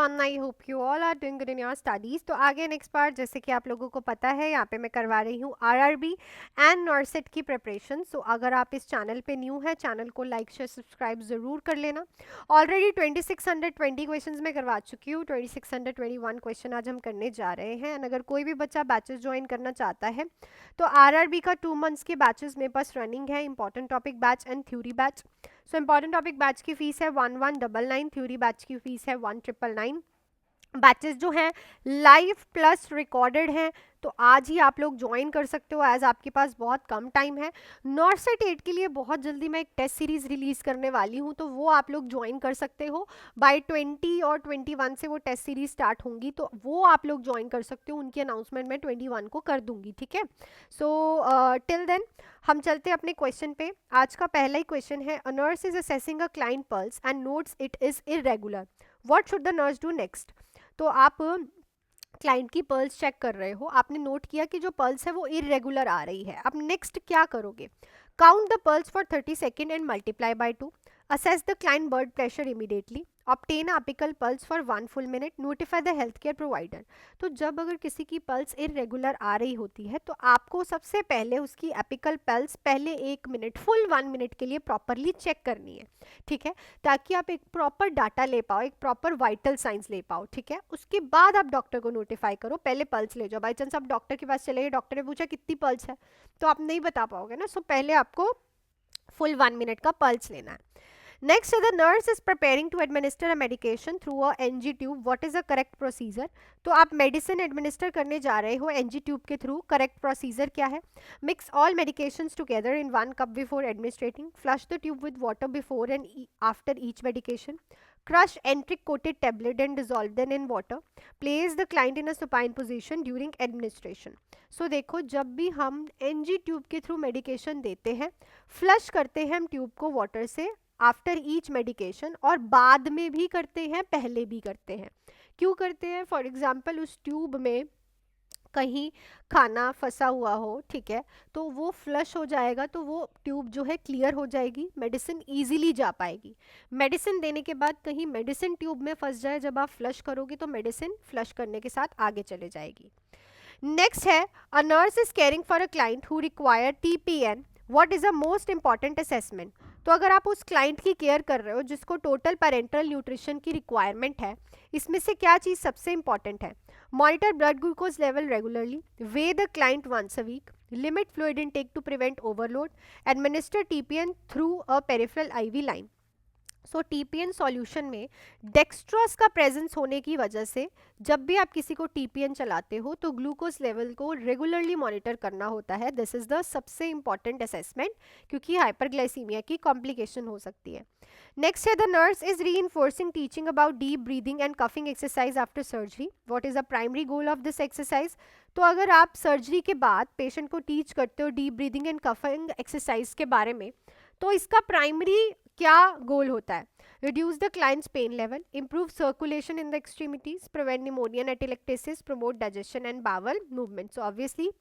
everyone, I hope you all are doing good in your studies. तो आगे next part, जैसे कि आप लोगों को पता है, यहाँ पे मैं करवा रही हूँ आरआरबी एंड नॉर्सेट की प्रिपरेशन. सो अगर आप इस चैनल पे न्यू है, चैनल को लाइक शेयर सब्सक्राइब ज़रूर कर लेना. ऑलरेडी 2620 क्वेश्चंस में करवा चुकी हूँ. 2621 क्वेश्चन आज हम करने जा रहे हैं. एंड अगर कोई भी बच्चा बैचेस ज्वाइन करना चाहता है तो आरआरबी का 2 मंथ्स के बैचेस मेरे पास रनिंग है. Important topic batch and theory batch. So important topic batch की फीस है 1199, थ्योरी बैच की फीस है 1999. बैचेस जो हैं लाइव प्लस रिकॉर्डेड हैं, तो आज ही आप लोग ज्वाइन कर सकते हो एज आपके पास बहुत कम टाइम है. नॉर्सेट 8 के लिए बहुत जल्दी मैं एक टेस्ट सीरीज रिलीज करने वाली हूँ, तो वो आप लोग ज्वाइन कर सकते हो. बाय 20 और 21 से वो टेस्ट सीरीज स्टार्ट होंगी, तो वो आप लोग ज्वाइन कर सकते हो. उनकी अनाउंसमेंट मैं 21 को कर दूंगी. ठीक है. सो टिल देन हम चलते हैं अपने क्वेश्चन पे. आज का पहला ही क्वेश्चन है, a nurse is assessing a client pulse and notes it is irregular. What should the nurse do next. तो आप क्लाइंट की पल्स चेक कर रहे हो, आपने नोट किया कि जो पल्स है वो इरेगुलर आ रही है. अब नेक्स्ट क्या करोगे. Count the pulse for 30 second and multiply by 2. Assess the client blood pressure immediately. Obtain apical pulse for 1 full minute. Notify the health care provider. तो जब अगर किसी की पल्स इरेगुलर आ रही होती है, तो आपको सबसे पहले उसकी एपिकल पल्स पहले 1 मिनट फुल 1 मिनट के लिए प्रॉपरली चेक करनी है. ठीक है, ताकि आप एक प्रॉपर डाटा ले पाओ, एक प्रॉपर वाइटल साइंस ले पाओ. ठीक है, उसके बाद आप डॉक्टर को नोटिफाई करो. पहले पल्स ले जाओ. बाई चांस आप डॉक्टर के पास चले गए, डॉक्टर ने पूछा कितनी पल्स है, तो आप नहीं बता पाओगे ना. सो पहले आपको फुल 1 मिनट का पल्स लेना है. Next, the nurse is preparing to administer a medication through a NG tube. What is the correct procedure? तो आप मेडिसिन एडमिनिस्टर करने जा रहे हो NG ट्यूब के थ्रू. करेक्ट प्रोसीजर क्या है. Mix all medications together in 1 cup before administrating. Flush the tube with water before and after each medication. Crush enteric coated tablet and dissolve them in water. Place the client in a supine position during administration. So देखो, जब भी हम NG tube के through medication देते हैं, flush करते हैं हम ट्यूब को वाटर से आफ्टर ईच मेडिकेशन, और बाद में भी करते हैं, पहले भी करते हैं. क्यों करते हैं. फॉर एग्जाम्पल उस ट्यूब में कहीं खाना फंसा हुआ हो, ठीक है, तो वो फ्लश हो जाएगा, तो वो ट्यूब जो है क्लियर हो जाएगी, मेडिसिन इजीली जा पाएगी. मेडिसिन देने के बाद कहीं मेडिसिन ट्यूब में फंस जाए, जब आप फ्लश करोगे तो मेडिसिन फ्लश करने के साथ आगे चले जाएगी. नेक्स्ट है, a nurse is caring for a client who require TPN. What is the most important assessment. तो अगर आप उस क्लाइंट की केयर कर रहे हो जिसको टोटल पेरेंटल न्यूट्रिशन की रिक्वायरमेंट है, इसमें से क्या चीज़ सबसे इंपॉर्टेंट है. Monitor blood glucose level regularly. Weigh the client once a week. Limit fluid intake to prevent overload. Administer TPN through a peripheral IV line. So TPN solution में dextrose का प्रेजेंस होने की वजह से जब भी आप किसी को TPN चलाते हो तो ग्लूकोज लेवल को रेगुलरली मॉनिटर करना होता है. दिस इज द सबसे इंपॉर्टेंट असेसमेंट, क्योंकि हाइपरग्लाइसीमिया की कॉम्प्लिकेशन हो सकती है. नेक्स्ट है, द नर्स इज री enforcing teaching about deep breathing and coughing exercise after surgery. What is the primary goal of this exercise. तो अगर आप सर्जरी के बाद पेशेंट को टीच करते हो deep breathing and coughing exercise के बारे में, तो इसका प्राइमरी क्या गोल होता है. Reduce the client's pain level. Improve circulation in the extremities. Prevent pneumonia and atelectasis. Promote digestion and bowel movement. So obviously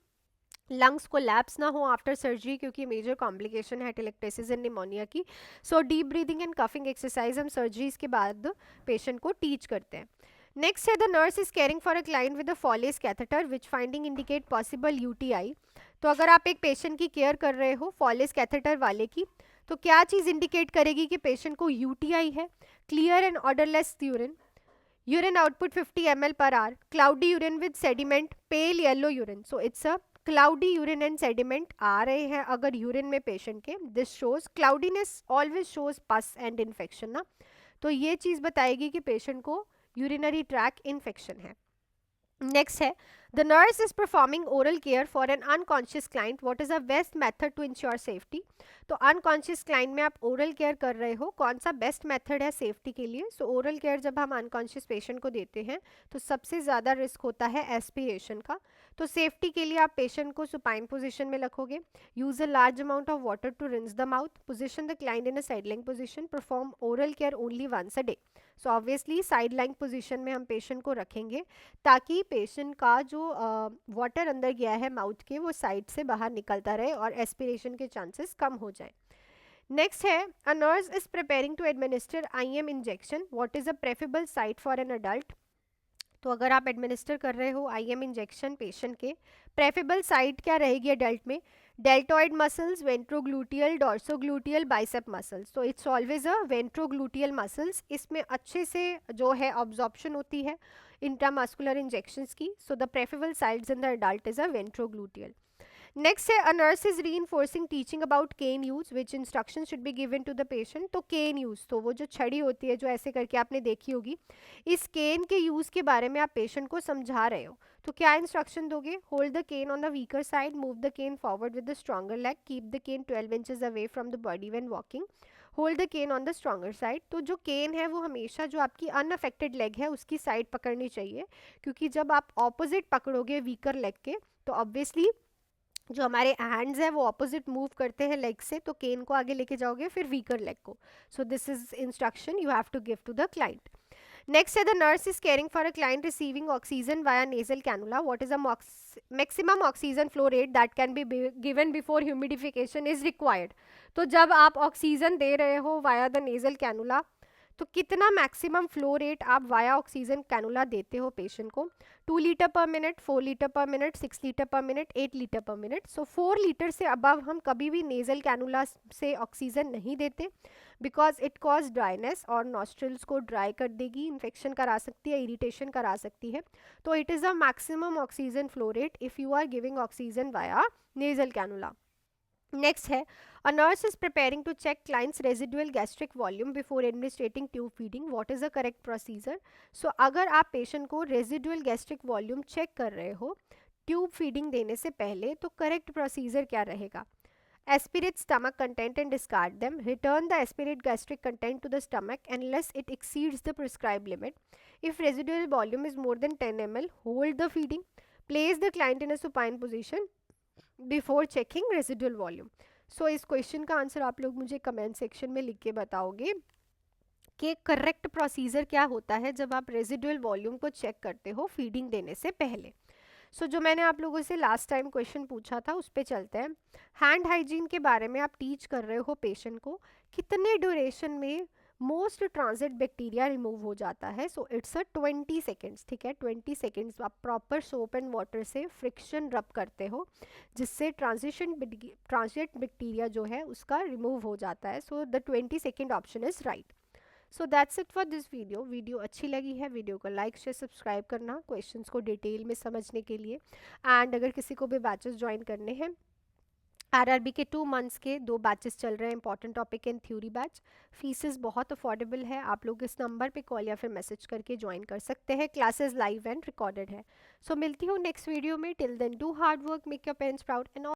lungs को लैप्स ना हो आफ्टर सर्जरी, क्योंकि मेजर कॉम्प्लिकेशन है एटिलेक्टेसिस एंड निमोनिया की. So deep breathing and coughing exercise हम surgeries के बाद patient को टीच करते हैं. नेक्स्ट है, the nurse is caring for a client with a Foley's catheter which finding indicate possible UTI. तो अगर आप एक पेशेंट की केयर कर रहे हो फॉलेस कैथेटर वाले की, तो क्या चीज़ इंडिकेट करेगी कि पेशेंट को UTI है. Clear and odorless urine. Urine output 50 ml per hour. Cloudy urine with sediment. Pale yellow urine. So it's a cloudy urine and sediment आ रहे हैं अगर यूरिन में पेशेंट के. This shows cloudiness always shows pus and infection ना, तो ये चीज़ बताएगी कि पेशेंट को यूरिनरी ट्रैक इन्फेक्शन है. नेक्स्ट है, the nurse is performing oral care for an unconscious client. What is the best method to ensure safety. तो अनकॉन्शियस क्लाइंट में आप ओरल केयर कर रहे हो, कौन सा बेस्ट मेथड है सेफ्टी के लिए. सो ओरल केयर जब हम अनकॉन्शियस पेशेंट को देते हैं तो सबसे ज़्यादा रिस्क होता है एस्पिरेशन का. तो सेफ्टी के लिए आप पेशेंट को सुपाइन पोजिशन में रखोगे. Use a large amount of water to rinse the mouth. Position the client in a side lying position. Perform oral care only once a day. So obviously side lying position में हम patient को रखेंगे, ताकि patient का जो water अंदर गया है माउथ के, वो साइड से बाहर निकलता रहे और एस्पिरेशन के चांसेस कम हो जाए. नेक्स्ट है, a nurse is preparing to administer IM injection, what is a preferable site for an adult. तो अगर आप एडमिनिस्टर कर रहे हो IM इंजेक्शन पेशेंट के, प्रेफरेबल साइट क्या रहेगी एडल्ट में? Deltoid muscles, ventrogluteal, dorsogluteal, bicep muscles. तो it's always a ventrogluteal muscles, इसमें अच्छे से जो है ऑब्जॉर्प्शन होती है इंट्रामस्कुलर इंजेक्शंस की। So the preferable sites in the adult is a ventrogluteal. Next है, a nurse is reinforcing teaching about cane use, which instruction should be given to the patient. तो केन यूज, तो वो जो छड़ी होती है जो ऐसे करके आपने देखी होगी, इस केन के यूज के बारे में आप पेशेंट को समझा रहे हो, तो क्या इंस्ट्रक्शन दोगे? Hold the cane on the weaker side, move the cane forward with the stronger leg, keep the cane 12 inches away from the body when walking, hold the cane on the stronger side. तो जो केन है वो हमेशा जो आपकी unaffected leg है उसकी side पकड़नी चाहिए, क्योंकि जब आप ऑपोजिट पकड़ोगे वीकर लेग के, तो ऑब्वियसली जो हमारे हैंड्स हैं वो ऑपोजिट मूव करते हैं लेग से, तो केन को आगे लेके जाओगे फिर वीकर लेग को। So this is instruction you have to give to the client. Next है, the nurse is caring for a client receiving oxygen via nasal cannula, what is a maximum oxygen flow rate that can be given before humidification is required. तो जब आप oxygen दे रहे हो via the nasal cannula, तो कितना maximum flow rate आप via oxygen cannula देते हो पेशेंट को? 2 litre per minute, 4 litre per minute, 6 litre per minute, 8 litre per minute. So 4 litre से अबव हम कभी भी नेजल कैनुला से ऑक्सीजन नहीं देते, बिकॉज इट कॉज ड्राइनेस और नॉस्ट्रल्स को ड्राई कर देगी, इन्फेक्शन करा सकती है, इरिटेशन करा सकती है। तो it is a maximum oxygen flow rate if you are giving oxygen via nasal cannula. Next है, a nurse is preparing to check client's residual gastric volume before administrating tube feeding, what is the correct procedure. So अगर आप patient को residual gastric volume check कर रहे हो tube feeding देने से पहले, तो करेक्ट प्रोसीजर क्या रहेगा? Aspirate stomach content and discard them. Return the aspirate gastric content to the stomach unless it exceeds the prescribed limit. If residual volume is more than 10 ml, hold the feeding. Place the client in a supine position before checking residual volume. So इस question का answer आप लोग मुझे comment section में लिख के बताओगे कि करेक्ट प्रोसीजर क्या होता है जब आप रेजिडुअल वॉल्यूम को चेक करते हो फीडिंग देने से पहले। सो जो मैंने आप लोगों से लास्ट टाइम क्वेश्चन पूछा था उस पर चलते हैं। हैंड हाइजीन के बारे में आप टीच कर रहे हो पेशेंट को, कितने ड्यूरेशन में मोस्ट ट्रांजिट बैक्टीरिया रिमूव हो जाता है? सो इट्स अ 20 सेकेंड्स, ठीक है। 20 सेकेंड्स आप प्रॉपर सोप एंड वाटर से फ्रिक्शन रब करते हो, जिससे ट्रांजिट बैक्टीरिया जो है उसका रिमूव हो जाता है। So the 20 second option is right. So that's it for this video. Video अच्छी लगी है, वीडियो को लाइक शेयर सब्सक्राइब करना क्वेश्चंस को डिटेल में समझने के लिए। एंड अगर किसी को भी बैचेस ज्वाइन करने हैं, आरआरबी के 2 मंथ्स के 2 बैचेस चल रहे हैं, important topic and theory batch. Faeces बहुत अफोर्डेबल है, आप लोग इस नंबर पे कॉल या फिर मैसेज करके ज्वाइन कर सकते हैं। क्लासेस लाइव एंड रिकॉर्डेड है। सो मिलती हूँ नेक्स्ट वीडियो में। Till then do hard work, make your parents proud and